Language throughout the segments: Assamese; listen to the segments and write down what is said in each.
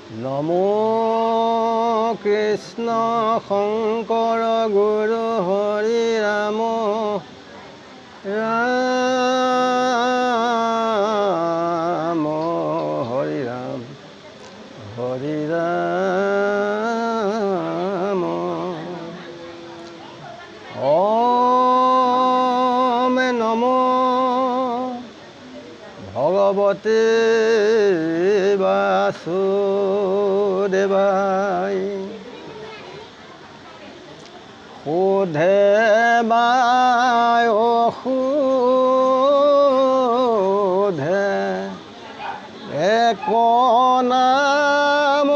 নমো কৃষ্ণ শংকৰ গুৰু হৰি ৰাম ৰাম হৰি ৰাম হৰি ৰাম ওম নমো ভগৱতে বাসুদেৱায় সোধে বায় সোধে এক নাম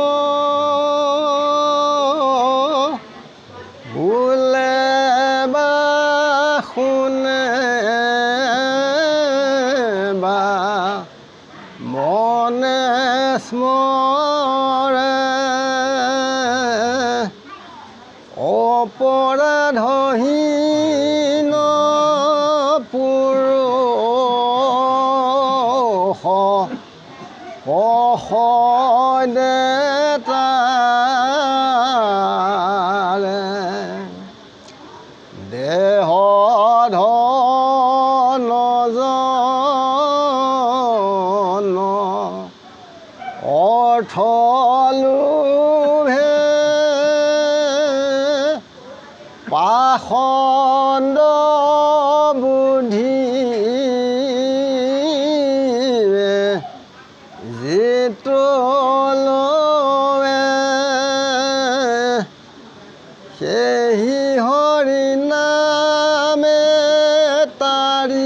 বোলে বা শুনে বা মনে স্মৰে অপৰাধহীন পুৰুষ কহদে তাৰে দেহ ধন জন অৰ্থ লোভে পাখণ্ড বুদ্ধি যিটো লৱে সেই হৰি নামে তাৰিতে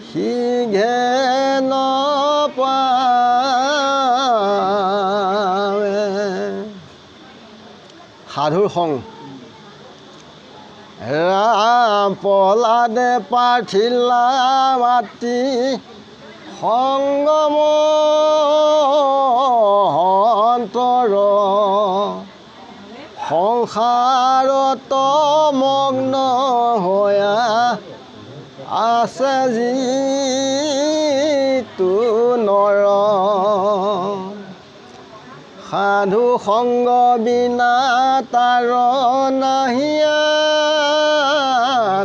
সিঘে নপাৱে সাধুৰ সং ৰাম পলাদে পাৰ্থিলা মাতি সংগম অন্তৰ সংসাৰত মগ্ন হৈয়া আছে যিটো নৰ সাধু সংগ বিনা তাৰ নাহিয়া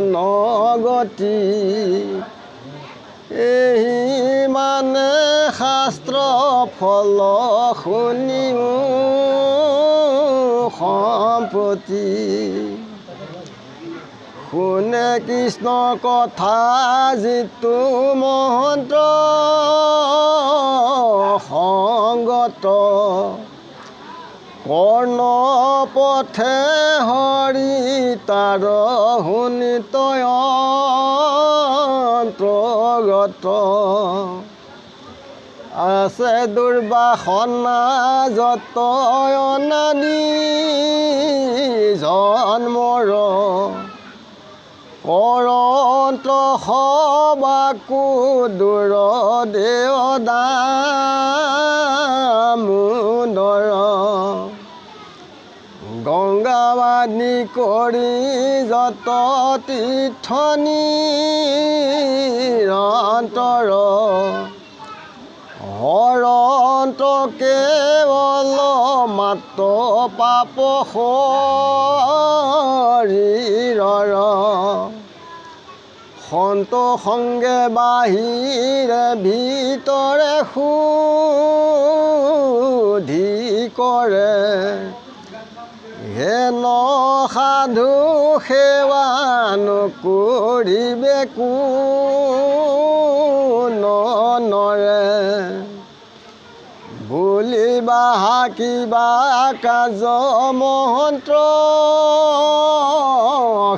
নগতি এই মানে শাস্ত্ৰ ফল শুনিও সম্প্ৰতি শুনে কৃষ্ণ কথা যিটো মহন্ত্ৰ সংগত কৰ্ণ পথে হৰি তাৰ শুনিতয় অন্তৰ্গত আছে দুৰ্বাসনা যত অনাদি জন্মৰ কৰন্ত সবাকো দূৰ দেৱ দামোদৰ গংগাবাদী কৰি যত তীৰ্থ নিৰন্তৰ হৰন্ত কেৱল মাত্ৰ পাপ শৰীৰৰ সন্ত সংগে বাহিৰে ভিতৰে শুদ্ধি কৰে হেন সাধু সেৱা নকৰিবে কোনৰে বুলিবা কিবা কাজ মন্ত্ৰ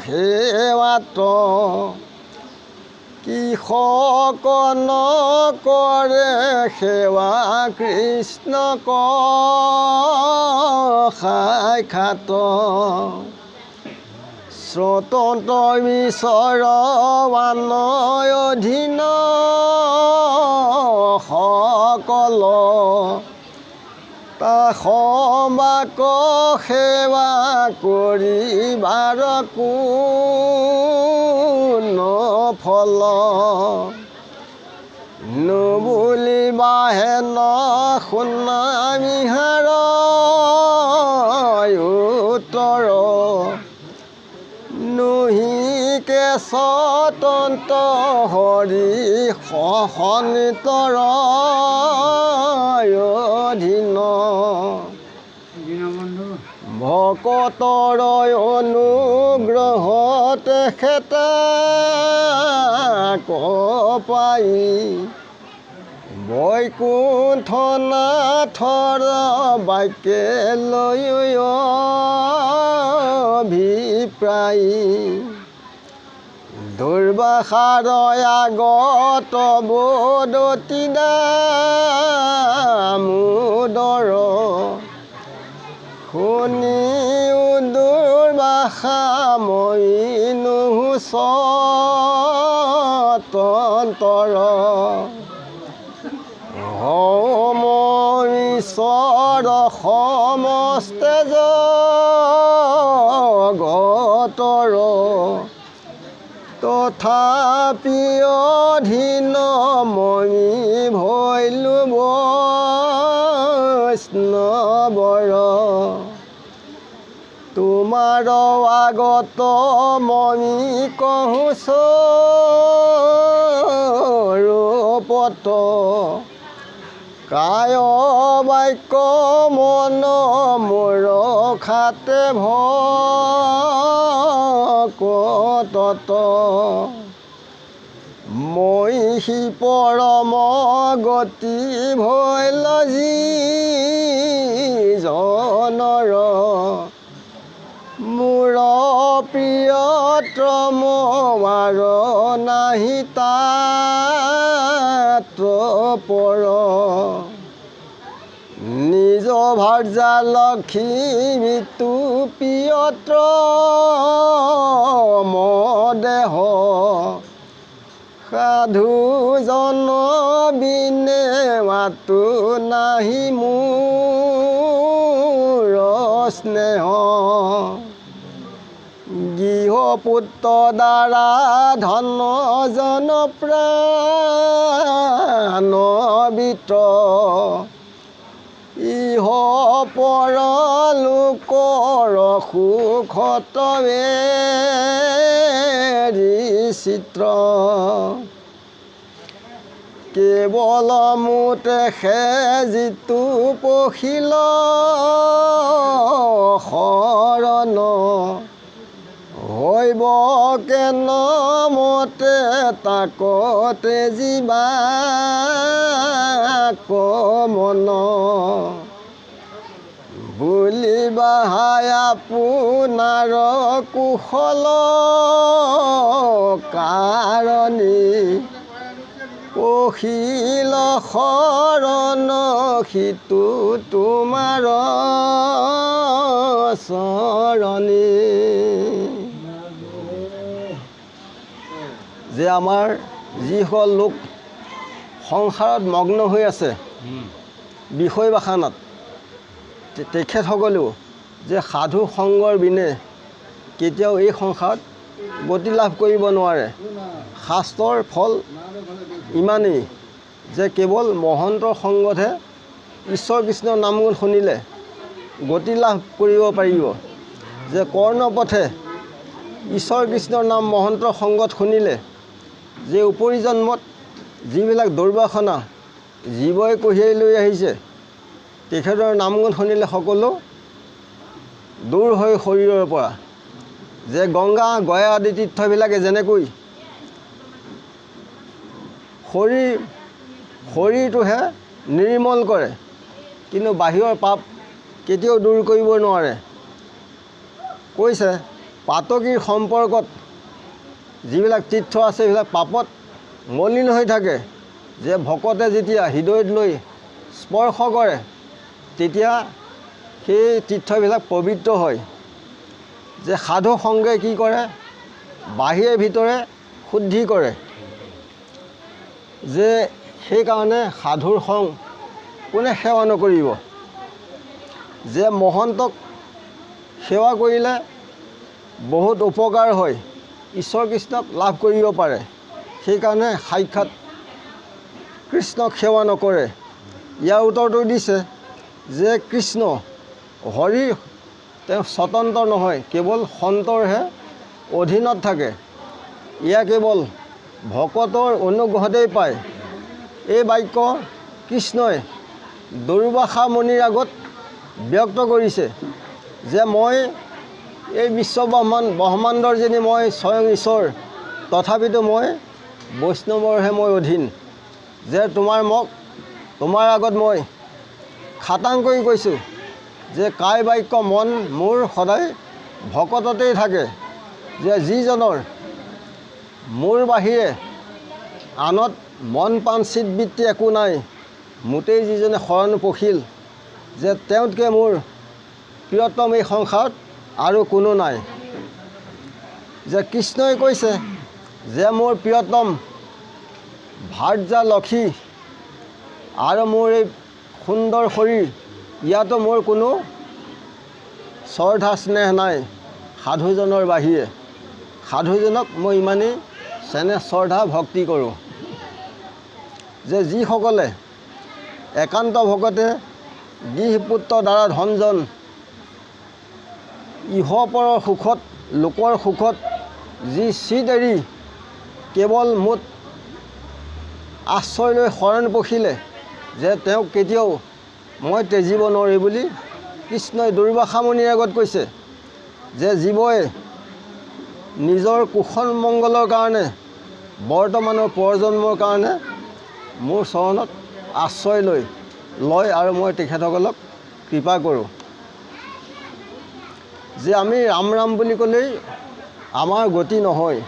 সেৱাত কিষক নকৰে সেৱা কৃষ্ণক সাক্ষাৎ স্বতন্ত্ৰ বিচৰৱান অধীন সকল তা সবাক সেৱা কৰিবাৰ কোন ফল নুবুলিবাহে ন শুনামিহাৰ উত্তৰ নুহিকে স্বতন্ত্ৰ হৰি সহনিতৰ অধীন ভকতৰ অনুগ্ৰহ তেখেতে পাই বৈকুণ্ঠনাথৰ বাক্যে লৈ অভিপ্ৰায়ী দুৰ্বাসাৰ আগত বদতি দামোদৰ শুনি দুৰ্বাসা মইনো স্বতন্তৰ হম ঈশ্বৰ সমস্তে জগতৰ তথাপি অধীন মই ভৈলো বৈষ্ণৱৰ তোমাৰ আগত মই কহোঁ স্বৰূপত কায় বাক্য মন মোৰ খাতে ভকতত মই সি পৰম গতি ভৈল জনৰ মোৰ প্ৰিয়তম মাৰ নাহি তাত পৰ নিজ ভাৰ্যা লক্ষ্মী তু প্ৰিয়ত্ৰ মদেহ সাধুজন বিনে মাতো নাহি মোৰ স্নেহ গৃহপুত্ৰ দ্বাৰা ধন জন প্ৰাণ বিত ইহ পৰলোকৰ সুখত চিত্ৰ কেৱল মোতেহে যিটো পখিল শৰণ হৈব কেন মতে তাকতে জীৱা মন বুলিবাহাই আপোনাৰ কুশল কাৰণী পখিল শৰণ সিটো তোমাৰ চৰণী যে আমাৰ যিসকল লোক সংসাৰত মগ্ন হৈ আছে বিষয় বাসনাত তেখেতসকলেও যে সাধু সংগৰ বিনে কেতিয়াও এই সংসাৰত গতি লাভ কৰিব নোৱাৰে শাস্ত্ৰৰ ফল ইমানেই যে কেৱল মহন্তৰ সংগতহে ঈশ্বৰ কৃষ্ণৰ নামগুণ শুনিলে গতি লাভ কৰিব পাৰিব যে কৰ্ণপথে ঈশ্বৰ কৃষ্ণৰ নাম মহন্তৰ সংগত শুনিলে যে উপৰি জন্মত যিবিলাক দুৰ্বাসনা জীৱই কঢ়িয়াই লৈ আহিছে তেখেতৰ নামগুণ শুনিলে সকলো দূৰ হৈ শৰীৰৰ পৰা যে গংগা গয়া আদি তীৰ্থবিলাকে যেনেকৈ শৰীৰটোহে নিৰ্মল কৰে কিন্তু বাহিৰৰ পাপ কেতিয়াও দূৰ কৰিব নোৱাৰে কৈছে পাতকীৰ সম্পৰ্কত যিবিলাক তীৰ্থ আছে সেইবিলাক পাপত মলিন হৈ থাকে যে ভকতে যেতিয়া হৃদয়ত লৈ স্পৰ্শ কৰে তেতিয়া সেই তীৰ্থবিলাক পবিত্ৰ হয় যে সাধু সংগে কি কৰে বাহিৰে ভিতৰে শুদ্ধি কৰে যে সেইকাৰণে সাধুৰ সং কোনে সেৱা নকৰিব যে মহন্তক সেৱা কৰিলে বহুত উপকাৰ হয় ঈশ্বৰ কৃষ্ণক লাভ কৰিব পাৰে সেইকাৰণে সাক্ষাৎ কৃষ্ণক সেৱা নকৰে? ইয়াৰ উত্তৰটো দিছে যে কৃষ্ণ হৰি তেওঁ স্বতন্ত্ৰ নহয়, কেৱল সন্তৰহে অধীনত থাকে। এয়া কেৱল ভকতৰ অনুগ্ৰহতেই পায়। এই বাক্য কৃষ্ণই দুৰ্বাসা মুনিৰ আগত ব্যক্ত কৰিছে যে মই এই বিশ্ব ব্ৰহ্মাণ্ডৰ যিনি মই স্বয়ং ঈশ্বৰ, তথাপিতো মই বৈষ্ণৱৰহে মই অধীন। যে তোমাৰ আগত মই খাটাংকৈ কৈছোঁ যে কাই বাক্য মন মোৰ সদায় ভকততেই থাকে। যে যিজনৰ মোৰ বাহিৰে আনত মন প্ৰাণ চিত্তবৃত্তি একো নাই, মোতেই যিজনে শৰণ পখিল, যে তেওঁতকৈ মোৰ প্ৰিয়তম এই সংসাৰত আৰু কোনো নাই। যে কৃষ্ণই কৈছে যে মোৰ প্ৰিয়তম ভাৰ্যা লক্ষী আৰু মোৰ এই সুন্দৰ শৰীৰ, ইয়াতো মোৰ কোনো শ্ৰদ্ধা স্নেহ নাই সাধুজনৰ বাহিৰে। সাধুজনক মই ইমানেই চেনেহ শ্ৰদ্ধা ভক্তি কৰোঁ। যে যিসকলে একান্ত ভকতে গৃহপুত্ৰ দ্বাৰা ধনজন ইহপৰৰ সুখত লোকৰ সুখত যি চিত এৰি কেৱল মোত আশ্ৰয় লৈ শৰণ পখিলে, যে তেওঁক কেতিয়াও মই তেজিব নোৱাৰি বুলি কৃষ্ণই দুৰ্বাসা মুনিৰ আগত কৈছে। যে জীৱই নিজৰ কুশল মংগলৰ কাৰণে বৰ্তমানৰ পৰজন্মৰ কাৰণে মোৰ চৰণত আশ্ৰয় লয় আৰু মই তেখেতসকলক কৃপা কৰোঁ। যে আমি ৰাম ৰাম বুলি ক'লেই আমাৰ গতি নহয়।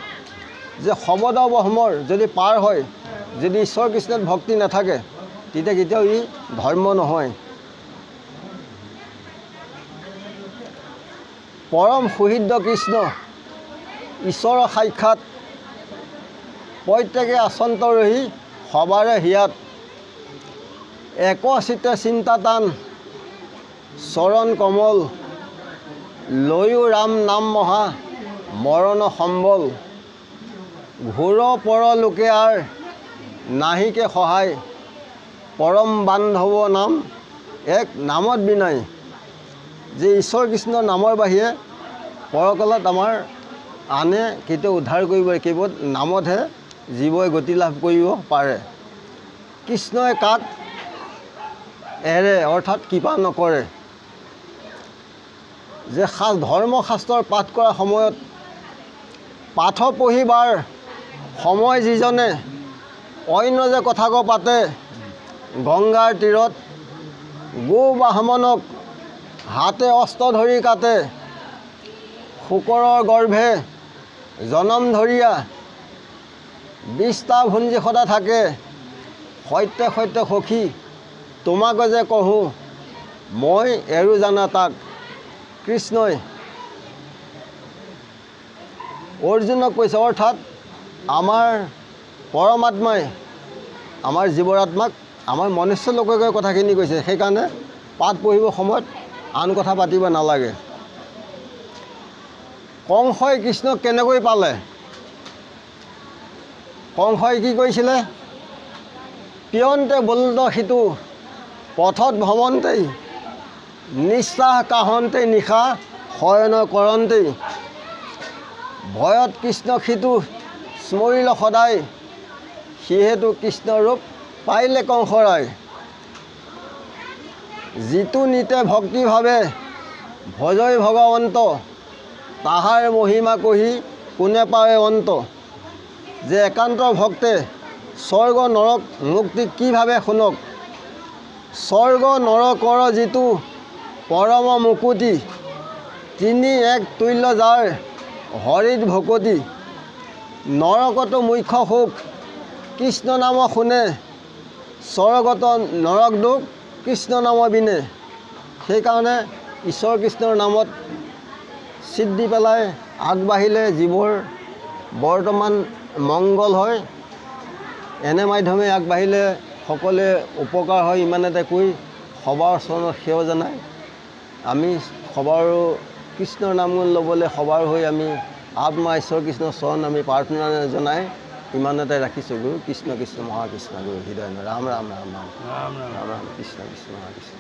যে শবদ ব্ৰহ্মৰ যদি পাৰ হয়, যদি ঈশ্বৰ কৃষ্ণত ভক্তি নাথাকে, তেতিয়া কেতিয়াও ই ধৰ্ম নহয়। পৰম সুহৃদ কৃষ্ণ ঈশ্বৰৰ সাক্ষাৎ, প্ৰত্যেকে আচন্ত ৰহি সবাৰে হিয়াত, একচিতে চিন্তা টান চৰণ কমল, লৈও ৰাম নাম মহা মৰণ সম্বল, ঘোৰ পৰ লোকে আৰ নাহিকে সহায়, পৰম বান্ধৱ নাম এক নামত বিনাই। যে ঈশ্বৰ কৃষ্ণৰ নামৰ বাহিৰে পৰকালত আমাৰ আনে কেতিয়াও উদ্ধাৰ কৰিব, কেৱল নামতহে জীৱই গতি লাভ কৰিব পাৰে। কৃষ্ণই কাক এৰে অৰ্থাৎ কৃপা নকৰে। যে ধৰ্মশাস্ত্ৰৰ পাঠ কৰাৰ সময়ত পাঠ পঢ়িবাৰ সময় যিজনে অন্য যে কথাক পাতে, গংগাৰ তীৰত গো বাহমনক হাতে অস্ত্ৰ ধৰি কাটে, শুকৰৰ গৰ্ভে জনম ধৰিয়া 20টা ভুঞ্জি সদা থাকে, সত্য সত্য সখী তোমাকে যে কহোঁ মই এৰো জানা তাক। কৃষ্ণই অৰ্জুনক কৈছে, অৰ্থাৎ আমাৰ পৰমাত্মাই আমাৰ জীৱৰ আত্মাক আমাৰ মনুষ্য লোককে কথাখিনি কৈছে। সেইকাৰণে পাঠ পঢ়িবৰ সময়ত আন কথা পাতিব নালাগে। কংসই কৃষ্ণক কেনেকৈ পালে? কংসই কি কৰিছিলে? পিয়ন্তে বলদ সিটো পথত ভ্ৰমন্তেই, নিশ্বাস কাহন্তেই নিশা শয়ন কৰন্তেই, ভয়ত কৃষ্ণ সিটো স্মৰিল সদায়, সিহেতু কৃষ্ণ ৰূপ পাইলে কংসৰাই। যিটো নিতে ভক্তিভাৱে ভজয় ভগৱন্ত, তাহাৰ মহিমা কহি কোনে পাৱে অন্ত। যে একান্ত ভক্তে স্বৰ্গ নৰক মুক্তি কিভাৱে শুনক, স্বৰ্গ নৰকৰ যিটো পৰম মুকুতি, তিনি এক তুল্য যাৰ হৰিত ভকতি। নৰকতো মুখ্য সুখ কৃষ্ণ নাম শুনে, স্বৰ্গত নৰক দুখ কৃষ্ণ নাম বিনে। সেইকাৰণে ঈশ্বৰ কৃষ্ণৰ নামত চিত দি পেলাই আগবাঢ়িলে জীৱৰ বৰ্তমান মংগল হয়। এনে মাধ্যমে আগবাঢ়িলে সকলোৱে উপকাৰ হয়। ইমানতে কৈ সবাৰ চৰণত সেৱা জনাই আমি সবাৰো কৃষ্ণৰ নাম ল'বলৈ সবাৰ হৈ আমি আত্মা ঈশ্বৰ কৃষ্ণৰ চৰণ আমি প্ৰাৰ্থনা জনাই ইমানতে ৰাখিছোঁ। গুৰু কৃষ্ণ কৃষ্ণ মহাকৃষ্ণ গুৰু হৃদয় ৰাম ৰাম ৰাম ৰাম ৰাম ৰাম কৃষ্ণ কৃষ্ণ মহাকৃষ্ণ।